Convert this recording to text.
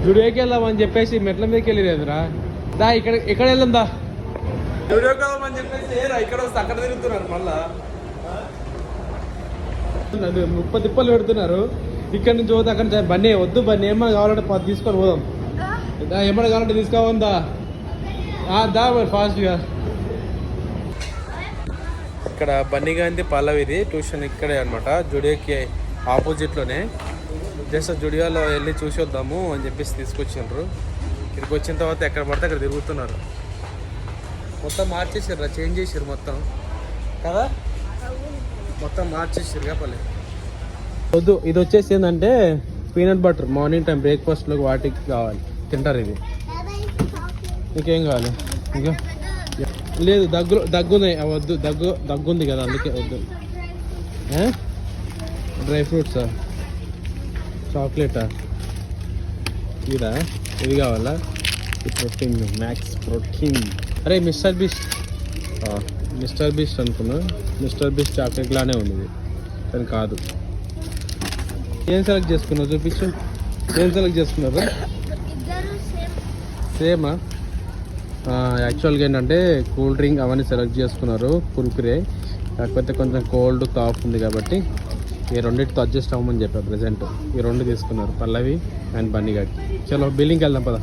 జుడియోకి వెళ్దామని చెప్పేసి మెట్ల మీదకి వెళ్ళిరేదురా. దా ఇక్కడ వెళ్దాం దా. జుడియోకి వెళ్దామని చెప్పేసి ఇక్కడ వస్తే అక్కడ తిరుగుతున్నారు. మళ్ళా 30 తిప్పలు పెడుతున్నారు. ఇక్కడ నుంచి పోతే అక్కడ నుంచి బన్నీ వద్దు. బన్నీ ఏమన్నా కావాలంటే తీసుకొని పోదాం. ఏమన్నా కావాలంటే తీసుకోవద్దా? దా మరి ఫాస్ట్గా. ఇక్కడ బన్నీ గాంధీ పల్లవిది ట్యూషన్ ఇక్కడే అనమాట. జుడియోకి ఆపోజిట్లోనే. జస్ట్ జుడియోలో వెళ్ళి చూసి వద్దాము అని చెప్పేసి తీసుకొచ్చిండ్రు. ఇక్కడికి వచ్చిన తర్వాత ఎక్కడ పడితే అక్కడ తిరుగుతున్నారు. మొత్తం మార్చేసారు, చేంజ్ చేసారు మొత్తం కదా. మొత్తం మార్చేసారు కాపలే. వద్దు. ఇది వచ్చేసి ఏంటంటే పీనట్ బటర్. మార్నింగ్ టైం బ్రేక్ఫాస్ట్లోకి వాటికి కావాలి, తింటారు ఇది. ఇంకేం కావాలి? ఇంకా లేదు. దగ్గున్నాయి వద్దు. దగ్గుంది కదా అందుకే వద్దు. డ్రై ఫ్రూట్సా, చాక్లెటా, ఇదా? ఇది కావాలా? Protein, max protein. అరే మిస్టర్ బీస్ట్ అనుకున్నా. మిస్టర్ బీస్ట్ చాక్లెట్ లానే ఉంది ఇది, కానీ కాదు. ఏం సెలెక్ట్ చేసుకున్నావు చూపించు. ఏం సెలెక్ట్ చేసుకున్నారు? సేమా? యాక్చువల్గా ఏంటంటే కూల్ డ్రింక్ అవన్నీ సెలెక్ట్ చేసుకున్నారు. కుర్కురే. కాకపోతే కొంచెం కోల్డ్ కాఫ్ ఉంది కాబట్టి ఈ రెండింటితో అడ్జస్ట్ అవ్వమని చెప్పా. ప్రజెంట్ ఈ రెండు తీసుకున్నారు, పల్లవి అండ్ బన్నీ గారికి. చలో బిల్డింగ్కి వెళ్దాం పద.